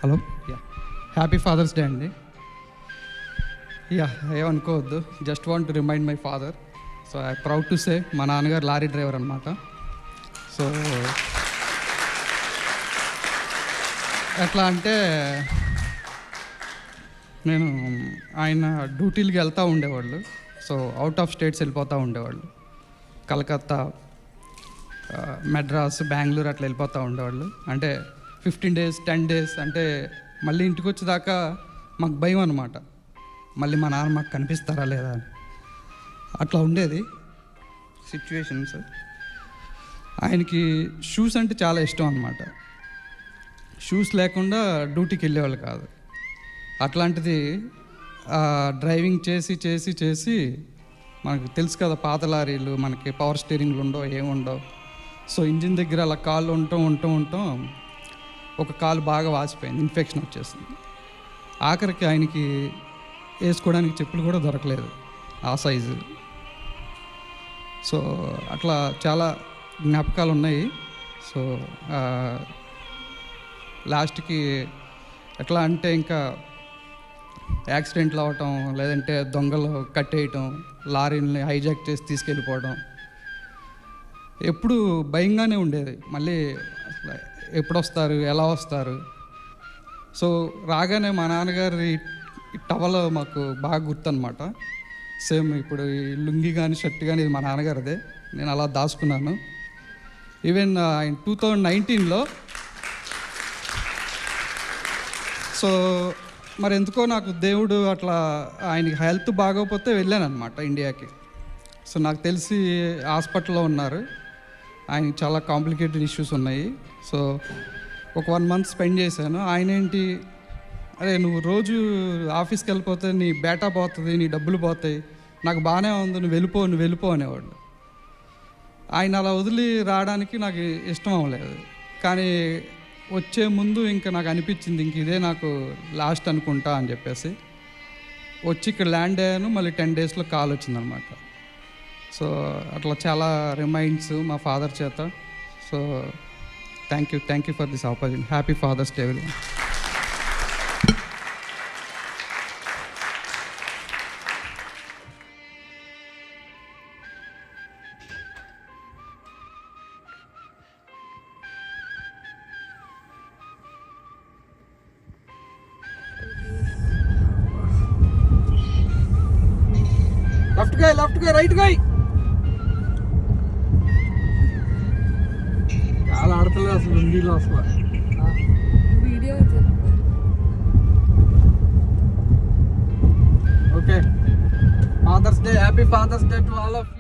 Hello happy father's day అండి. ఏమనుకోవద్దు, just want to remind my father. So I proud to say మా నాన్నగారు lorry driver అనమాట. So ఎట్లా అంటే నేను ఆయన డ్యూటీలకి వెళ్తూ ఉండేవాళ్ళు. సో అవుట్ ఆఫ్ స్టేట్స్ వెళ్ళిపోతూ ఉండేవాళ్ళు. కలకత్తా, మెడ్రాస్, బెంగళూరు అట్లా వెళ్ళిపోతూ ఉండేవాళ్ళు. అంటే 15 days 10 days అంటే మళ్ళీ ఇంటికి వచ్చేదాకా మాకు భయం అనమాట, మళ్ళీ మా నాన్న మాకు కనిపిస్తారా లేదా అని. అట్లా ఉండేది సిచ్యువేషన్స్. ఆయనకి షూస్ అంటే చాలా ఇష్టం అనమాట. షూస్ లేకుండా డ్యూటీకి వెళ్ళేవాళ్ళు కాదు. అట్లాంటిది డ్రైవింగ్ చేసి చేసి చేసి మనకు తెలుసు కదా, పాత లారీలు మనకి పవర్ స్టీరింగ్లు ఉండవు, ఏముండవు. సో ఇంజిన్ దగ్గర అలా కాళ్ళు ఉండటం ఒక కాలు బాగా వాసిపోయింది, ఇన్ఫెక్షన్ వచ్చేసింది. ఆఖరికి ఆయనకి వేసుకోవడానికి చెప్పులు కూడా దొరకలేదు ఆ సైజు. సో అట్లా చాలా జ్ఞాపకాలు ఉన్నాయి. సో లాస్ట్కి ఎట్లా అంటే ఇంకా యాక్సిడెంట్లు అవ్వటం, లేదంటే దొంగలు కట్టేయటం, లారీని హైజాక్ చేసి తీసుకెళ్ళిపోవడం, ఎప్పుడు భయంగానే ఉండేది. మళ్ళీ అసలు ఎప్పుడు వస్తారు, ఎలా వస్తారు. సో రాగానే మా నాన్నగారి టవల్ మాకు బాగా గుర్తనమాట. సేమ్ ఇప్పుడు ఈ లుంగి కానీ షర్ట్ కానీ ఇది మా నాన్నగారిదే, నేను అలా దాచుకున్నాను. ఈవెన్ 2019లో సో మరి ఎందుకో నాకు దేవుడు అట్లా ఆయనకి హెల్త్ బాగోకపోతే వెళ్ళాను అనమాట ఇండియాకి. సో నాకు తెలిసి హాస్పిటల్లో ఉన్నారు, ఆయనకి చాలా కాంప్లికేటెడ్ ఇష్యూస్ ఉన్నాయి. సో ఒక 1 month స్పెండ్ చేశాను. ఆయన ఏంటి, అరే నువ్వు రోజు ఆఫీస్కి వెళ్ళిపోతే నీ బేటా పోతుంది, నీ డబ్బులు పోతాయి, నాకు బాగానే ఉంది, నువ్వు వెళ్ళిపో అనేవాడు. ఆయన అలా వదిలి రావడానికి నాకు ఇష్టం అవ్వలేదు. కానీ వచ్చే ముందు ఇంకా నాకు అనిపించింది ఇంక ఇదే నాకు లాస్ట్ అనుకుంటా అని చెప్పేసి వచ్చి ఇక్కడ ల్యాండ్ అయ్యాను. మళ్ళీ 10 daysలో కాల్ వచ్చిందనమాట. సో అట్లా చాలా రిమైండ్స్ మా ఫాదర్ చేత. So thank you for this opportunity. Happy father's day everyone. Left గా రైట్ గా చాలా ఆడతలేదు అసలు హిందీలో అసలు. Video okay, father's day, happy father's day to all of